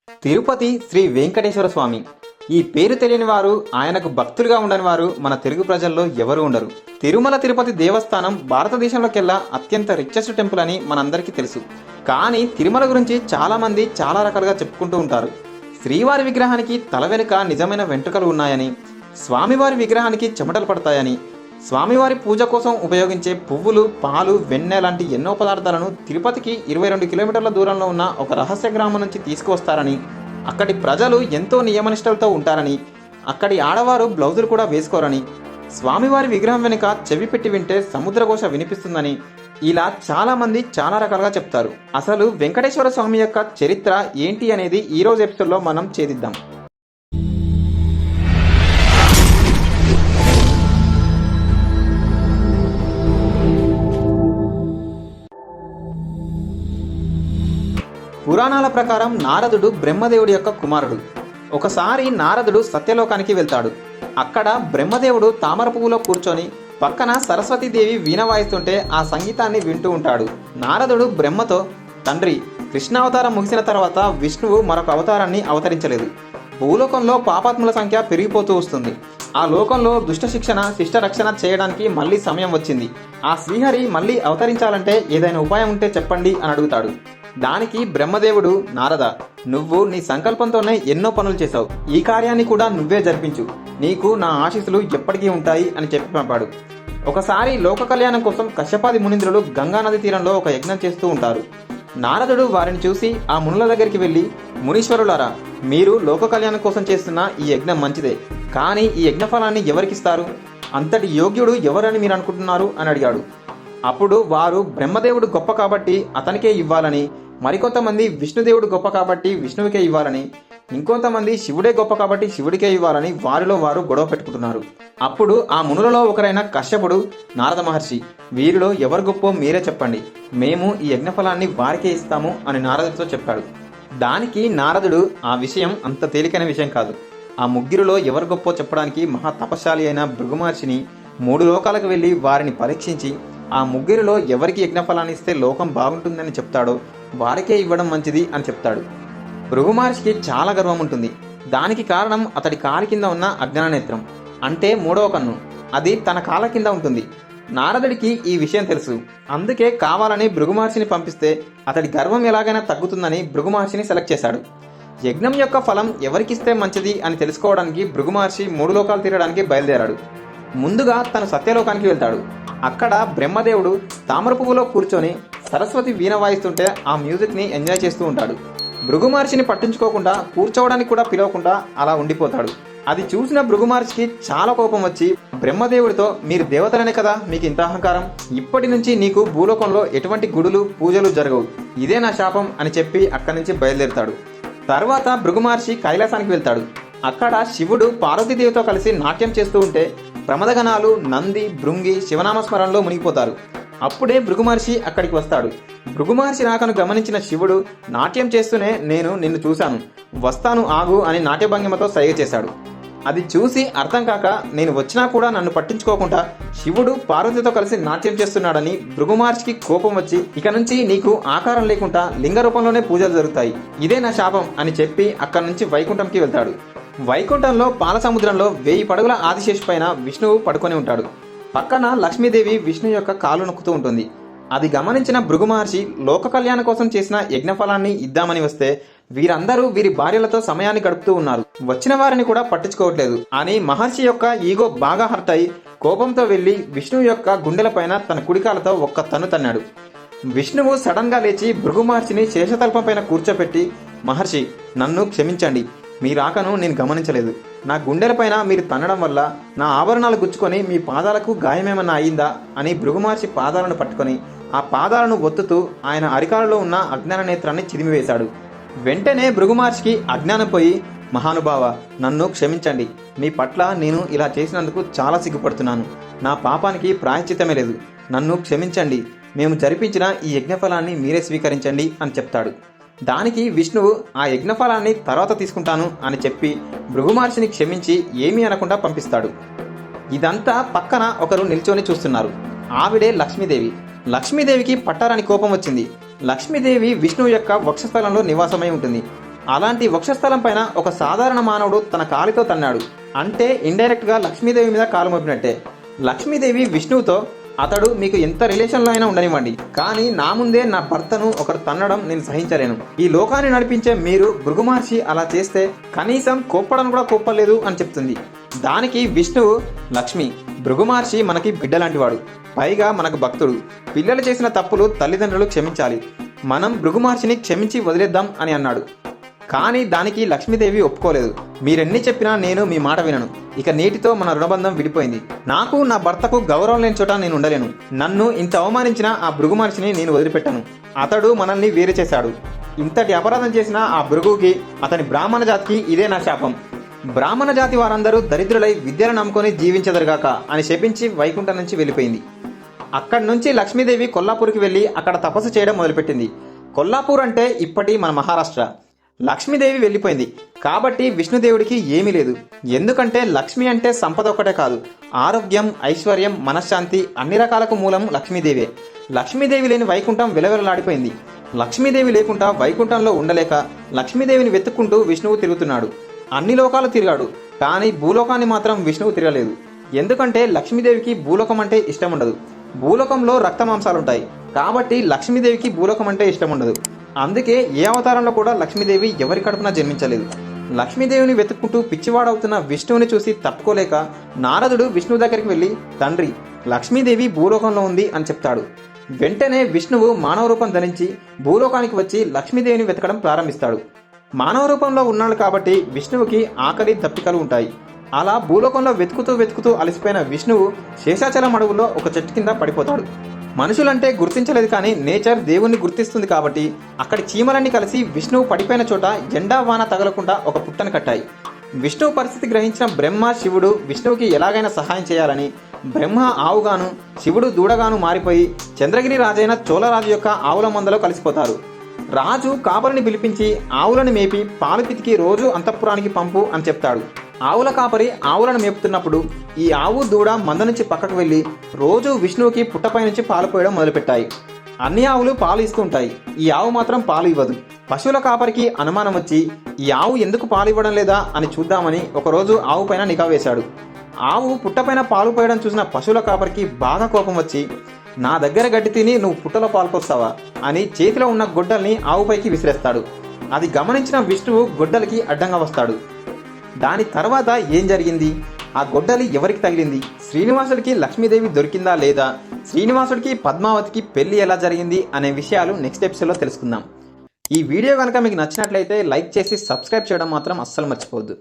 తిరుపతి శ్రీ వెంకటేశ్వర స్వామి. ఈ పేరు తెలియని వారు, ఆయనకు భక్తులుగా ఉండని వారు మన తెలుగు ప్రజల్లో ఎవరు ఉండరు. తిరుమల తిరుపతి దేవస్థానం భారతదేశంలోకెల్లా అత్యంత రిచెస్ట్ టెంపుల్ అని మనందరికీ తెలుసు. కానీ తిరుమల గురించి చాలా మంది చాలా రకాలుగా చెప్పుకుంటూ ఉంటారు. శ్రీవారి విగ్రహానికి తల వెనుక నిజమైన వెంట్రుకలు ఉన్నాయని, స్వామివారి విగ్రహానికి చెమటలు పడతాయని, స్వామివారి పూజ కోసం ఉపయోగించే పువ్వులు, పాలు, వెన్నె లాంటి ఎన్నో పదార్థాలను తిరుపతికి 22 కిలోమీటర్ల దూరంలో ఉన్న ఒక రహస్య గ్రామం నుంచి తీసుకువస్తారని, అక్కడి ప్రజలు ఎంతో నియమనిష్టలతో ఉంటారని, అక్కడి ఆడవారు బ్లౌజులు కూడా వేసుకోరని, స్వామివారి విగ్రహం వెనుక చెవి పెట్టి వింటే సముద్రఘోష వినిపిస్తుందని, ఇలా చాలామంది చాలా రకాలుగా చెప్తారు. అసలు వెంకటేశ్వర స్వామి యొక్క చరిత్ర ఏంటి అనేది ఈరోజు ఎపిసోడ్లో మనం ఛేదిద్దాం. పురాణాల ప్రకారం నారదుడు బ్రహ్మదేవుడి యొక్క కుమారుడు. ఒకసారి నారదుడు సత్యలోకానికి వెళ్తాడు. అక్కడ బ్రహ్మదేవుడు తామర పువ్వులో కూర్చొని పక్కన సరస్వతీదేవి వీణ వాయిస్తుంటే ఆ సంగీతాన్ని వింటూ ఉంటాడు. నారదుడు బ్రహ్మతో, తండ్రి, కృష్ణావతారం ముగిసిన తర్వాత విష్ణువు మరొక అవతారాన్ని అవతరించలేదు. భూలోకంలో పాపాత్ముల సంఖ్య పెరిగిపోతూ వస్తుంది. ఆ లోకంలో దుష్ట శిక్షణ, శిష్ట రక్షణ చేయడానికి మళ్ళీ సమయం వచ్చింది. ఆ శ్రీహరి మళ్ళీ అవతరించాలంటే ఏదైనా ఉపాయం ఉంటే చెప్పండి అని అడుగుతాడు. దానికి బ్రహ్మదేవుడు, నారద, నువ్వు నీ సంకల్పంతోనే ఎన్నో పనులు చేశావు. ఈ కార్యాన్ని కూడా నువ్వే జరిపించు. నీకు నా ఆశీస్సులు ఎప్పటికీ ఉంటాయి అని చెప్పి పంపాడు. ఒకసారి లోక కళ్యాణం కోసం కశ్యపాది మునీంద్రులు గంగానది తీరంలో ఒక యజ్ఞం చేస్తూ ఉంటారు. నారదుడు వారిని చూసి ఆ మునుల దగ్గరికి వెళ్ళి, మునీశ్వరులారా, మీరు లోక కళ్యాణం కోసం చేస్తున్న ఈ యజ్ఞం మంచిదే, కానీ ఈ యజ్ఞ ఫలాన్ని ఎవరికిస్తారు? అంతటి యోగ్యుడు ఎవరని మీరు అనుకుంటున్నారు అని అడిగాడు. అప్పుడు వారు, బ్రహ్మదేవుడు గొప్ప కాబట్టి అతనికే ఇవ్వాలని, మరికొంతమంది విష్ణుదేవుడు గొప్ప కాబట్టి విష్ణువుకే ఇవ్వాలని, ఇంకొంతమంది శివుడే గొప్ప కాబట్టి శివుడికే ఇవ్వాలని వారిలో వారు గొడవ పెట్టుకుంటున్నారు. అప్పుడు ఆ మునులలో ఒకరైన కశ్యపుడు, నారద మహర్షి, వీరిలో ఎవరు గొప్పో మీరే చెప్పండి, మేము ఈ యజ్ఞఫలాన్ని వారికే ఇస్తాము అని నారదుడితో చెప్పాడు. దానికి నారదుడు, ఆ విషయం అంత తేలికైన విషయం కాదు. ఆ ముగ్గురిలో ఎవరు గొప్పో చెప్పడానికి మహా తపశాలి అయిన భృగు మహర్షిని 3 లోకాలకు వెళ్ళి వారిని పరీక్షించి ఆ ముగ్గురిలో ఎవరికి యజ్ఞఫలాన్ని ఇస్తే లోకం బాగుంటుందని చెప్తాడో వారికే ఇవ్వడం మంచిది అని చెప్తాడు. భృగు మహర్షికి చాలా గర్వం ఉంటుంది. దానికి కారణం అతడి కాలి కింద ఉన్న అజ్ఞాననేత్రం, అంటే 3వ కన్ను. అది తన కాళ్ళ కింద ఉంటుంది. నారదుడికి ఈ విషయం తెలుసు. అందుకే కావాలని భృగు మహర్షిని పంపిస్తే అతడి గర్వం ఎలాగైనా తగ్గుతుందని భృగు మహర్షిని సెలెక్ట్ చేశాడు. యజ్ఞం యొక్క ఫలం ఎవరికిస్తే మంచిది అని తెలుసుకోవడానికి భృగు మహర్షి 3 లోకాలు తిరగడానికి బయలుదేరాడు. ముందుగా తను సత్యలోకానికి వెళ్తాడు. అక్కడ బ్రహ్మదేవుడు తామర పువ్వులో కూర్చొని సరస్వతి వీణ వాయిస్తుంటే ఆ మ్యూజిక్ని ఎంజాయ్ చేస్తూ ఉంటాడు. భృగు మహర్షిని పట్టించుకోకుండా, కూర్చోవడానికి కూడా పిలవకుండా అలా ఉండిపోతాడు. అది చూసిన భృగు మహర్షికి చాలా కోపం వచ్చి బ్రహ్మదేవుడితో, మీరు దేవతలనే కదా, మీకు ఇంత అహంకారం, ఇప్పటి నుంచి నీకు భూలోకంలో ఎటువంటి గుడులు, పూజలు జరగవు, ఇదే నా శాపం అని చెప్పి అక్కడి నుంచి బయలుదేరుతాడు. తర్వాత భృగు మహర్షి కైలాసానికి వెళ్తాడు. అక్కడ శివుడు పార్వతీదేవితో కలిసి నాట్యం చేస్తూ ఉంటే ప్రమదగణాలు, నంది, భృంగి శివనామస్మరణలో మునిగిపోతారు. అప్పుడే భృగు మహర్షి అక్కడికి వస్తాడు. భృగు మహర్షి రాకను గమనించిన శివుడు, నాట్యం చేస్తూనే నేను నిన్ను చూశాను, వస్తాను ఆగు అని నాట్యభంగిమతో సైగ చేశాడు. అది చూసి అర్థం కాక, నేను వచ్చినా కూడా నన్ను పట్టించుకోకుండా శివుడు పార్వతితో కలిసి నాట్యం చేస్తున్నాడని భృగు మహర్షికి కోపం వచ్చి, ఇక నుంచి నీకు ఆకారం లేకుండా లింగ రూపంలోనే పూజలు జరుగుతాయి, ఇదే నా శాపం అని చెప్పి అక్కడి నుంచి వైకుంఠంకి వెళ్తాడు. వైకుంఠంలో పాల సముద్రంలో 1000 పడగల ఆదిశేషు పైన విష్ణువు పడుకొని ఉంటాడు. పక్కన లక్ష్మీదేవి విష్ణు యొక్క కాలు నొక్కుతూ ఉంటుంది. అది గమనించిన భృగు మహర్షి లోక కళ్యాణం కోసం చేసిన యజ్ఞఫలాన్ని ఇద్దామని వస్తే వీరందరూ వీరి భార్యలతో సమయాన్ని గడుపుతూ ఉన్నారు, వచ్చిన వారిని కూడా పట్టించుకోవట్లేదు అని మహర్షి యొక్క ఈగో బాగా హర్ట్ అయి కోపంతో వెళ్లి విష్ణువు యొక్క గుండెలపైన తన కుడికాలతో ఒక్క తన్ను తన్నాడు. విష్ణువు సడన్ గా లేచి భృగు మహర్షిని శేషతల్పం పైన కూర్చోపెట్టి, మహర్షి, నన్ను క్షమించండి, మీ రాకను నేను గమనించలేదు. నా గుండెలపైన మీరు తన్నడం వల్ల నా ఆభరణాలు గుచ్చుకొని మీ పాదాలకు గాయమేమన్నా అయిందా అని భృగు మహర్షి పాదాలను పట్టుకొని ఆ పాదాలను ఒత్తుతూ ఆయన అరికాలలో ఉన్న అజ్ఞాన నేత్రాన్ని చిదిమివేశాడు. వెంటనే భృగు మహర్షికి అజ్ఞానం పోయి, మహానుభావ, నన్ను క్షమించండి, మీ పట్ల నేను ఇలా చేసినందుకు చాలా సిగ్గుపడుతున్నాను, నా పాపానికి ప్రాయశ్చిత్తమే లేదు, నన్ను క్షమించండి, మేము జరిపించిన ఈ యజ్ఞఫలాన్ని మీరే స్వీకరించండి అని చెప్తాడు. దానికి విష్ణువు, ఆ యజ్ఞఫలాన్ని తర్వాత తీసుకుంటాను అని చెప్పి భృగు మహర్షిని క్షమించి ఏమీ అనకుండా పంపిస్తాడు. ఇదంతా పక్కన ఒకరు నిల్చొని చూస్తున్నారు. ఆవిడే లక్ష్మీదేవి. లక్ష్మీదేవికి పట్టారని కోపం వచ్చింది. లక్ష్మీదేవి విష్ణువు యొక్క వక్షస్థలంలో నివాసమై ఉంటుంది. అలాంటి వక్షస్థలం పైన ఒక సాధారణ మానవుడు తన కాలితో తన్నాడు అంటే ఇండైరెక్ట్గా లక్ష్మీదేవి మీద కాలు మోపినట్టే. లక్ష్మీదేవి విష్ణువుతో, అతడు మీకు ఎంత రిలేషన్లో అయినా ఉండనివ్వండి, కానీ నా ముందే నా భర్తను ఒకరు తన్నడం నేను సహించలేను. ఈ లోకాన్ని నడిపించే మీరు భృగు మహర్షి అలా చేస్తే కనీసం కోప్పడం కూడా కోప్పలేదు అని చెప్తుంది. దానికి విష్ణువు, లక్ష్మి, భృగు మహర్షి మనకి బిడ్డ లాంటివాడు, పైగా మనకు భక్తుడు. పిల్లలు చేసిన తప్పులు తల్లిదండ్రులు క్షమించాలి, మనం భృగు మహర్షిని క్షమించి వదిలేద్దాం అని అన్నాడు. కానీ దానికి లక్ష్మీదేవి ఒప్పుకోలేదు. మీరెన్ని చెప్పినా నేను మీ మాట వినను. ఇక నేటితో మన రుణబంధం విడిపోయింది. నాకు నా భర్తకు గౌరవం లేని చోట నేను ఉండలేను. నన్ను ఇంత అవమానించిన ఆ భృగు మహర్షిని నేను వదిలిపెట్టాను. అతడు మనల్ని వేరు చేశాడు. ఇంతటి అపరాధం చేసిన ఆ భృగుకి, అతని బ్రాహ్మణ జాతికి ఇదే నా శాపం. బ్రాహ్మణ జాతి వారందరూ దరిద్రులై విద్యను నమ్ముకొని జీవించదరుగాక అని శపించి వైకుంఠం నుంచి వెళ్ళిపోయింది. అక్కడి నుంచి లక్ష్మీదేవి కొల్లాపూర్కి వెళ్ళి అక్కడ తపస్సు చేయడం మొదలుపెట్టింది. కొల్లాపూర్ అంటే ఇప్పటి మన మహారాష్ట్ర. లక్ష్మీదేవి వెళ్ళిపోయింది కాబట్టి విష్ణుదేవుడికి ఏమీ లేదు. ఎందుకంటే లక్ష్మి అంటే సంపద ఒక్కటే కాదు, ఆరోగ్యం, ఐశ్వర్యం, మనశ్శాంతి అన్ని రకాలకు మూలం లక్ష్మీదేవే. లక్ష్మీదేవి లేని వైకుంఠం విలవిలలాడిపోయింది. లక్ష్మీదేవి లేకుండా వైకుంఠంలో ఉండలేక లక్ష్మీదేవిని వెతుక్కుంటూ విష్ణువు తిరుగుతున్నాడు. అన్ని లోకాలు తిరిగాడు, కానీ భూలోకాన్ని మాత్రం విష్ణువు తిరగలేదు. ఎందుకంటే లక్ష్మీదేవికి భూలోకం అంటే ఇష్టం ఉండదు. భూలోకంలో రక్త మాంసాలుంటాయి కాబట్టి లక్ష్మీదేవికి భూలోకం అంటే ఇష్టం ఉండదు. అందుకే ఏ అవతారంలో కూడా లక్ష్మీదేవి ఎవరి కడుపున జన్మించలేదు. లక్ష్మీదేవిని వెతుక్కుంటూ పిచ్చివాడవుతున్న విష్ణువుని చూసి తప్పుకోలేక నారదుడు విష్ణువు దగ్గరికి వెళ్ళి, తండ్రి, లక్ష్మీదేవి భూలోకంలో ఉంది అని చెప్తాడు. వెంటనే విష్ణువు మానవ రూపం ధరించి భూలోకానికి వచ్చి లక్ష్మీదేవిని వెతకడం ప్రారంభిస్తాడు. మానవ రూపంలో ఉన్నాడు కాబట్టి విష్ణువుకి ఆకలి, దప్పికలు ఉంటాయి. అలా భూలోకంలో వెతుకుతూ అలసిపోయిన విష్ణువు శేషాచలం అడవుల్లో ఒక చెట్టు కింద పడిపోతాడు. మనుషులంటే గుర్తించలేదు కానీ నేచర్ దేవుణ్ణి గుర్తిస్తుంది కాబట్టి అక్కడి చీమలన్నీ కలిసి విష్ణువు పడిపోయిన చోట ఎండా వాన తగలకుండా ఒక పుట్టను కట్టాయి. విష్ణువు పరిస్థితి గ్రహించిన బ్రహ్మ, శివుడు విష్ణువుకి ఎలాగైనా సహాయం చేయాలని బ్రహ్మ ఆవుగాను, శివుడు దూడగాను మారిపోయి చంద్రగిరి రాజైన చోళరాజు యొక్క ఆవుల మందలో కలిసిపోతారు. రాజు కాపరిని పిలిపించి ఆవులను మేపి పాలు పితికి రోజు అంతఃపురానికి పంపు అని చెప్తాడు. ఆవుల కాపరి ఆవులను మేపుతున్నప్పుడు ఈ ఆవు, దూడ మంద నుంచి పక్కకు వెళ్ళి రోజు విష్ణువుకి పుట్టపై నుంచి పాలు పోయడం మొదలుపెట్టాయి. అన్ని ఆవులు పాలు ఇస్తూ ఉంటాయి, ఈ ఆవు మాత్రం పాలు ఇవ్వదు. పశువుల కాపరికి అనుమానం వచ్చి ఈ ఆవు ఎందుకు పాలు ఇవ్వడం లేదా అని చూద్దామని ఒకరోజు ఆవు పైన నిఘా వేశాడు. ఆవు పుట్టపైన పాలు పోయడం చూసిన పశువుల కాపరికి బాగా కోపం వచ్చి, నా దగ్గర గడ్డి తిని నువ్వు పుట్టలో పాల్కొస్తావా అని చేతిలో ఉన్న గొడ్డల్ని ఆవుపైకి విసిరేస్తాడు. అది గమనించిన విష్ణువు గొడ్డలికి అడ్డంగా వస్తాడు. దాని తర్వాత ఏం జరిగింది, ఆ గొడ్డలి ఎవరికి తగిలింది, శ్రీనివాసుడికి లక్ష్మీదేవి దొరికిందా లేదా, శ్రీనివాసుడికి పద్మావతికి పెళ్లి ఎలా జరిగింది అనే విషయాలు నెక్స్ట్ ఎపిసోడ్లో తెలుసుకుందాం. ఈ వీడియో కనుక మీకు నచ్చినట్లయితే లైక్ చేసి సబ్స్క్రైబ్ చేయడం మాత్రం అస్సలు మర్చిపోవద్దు.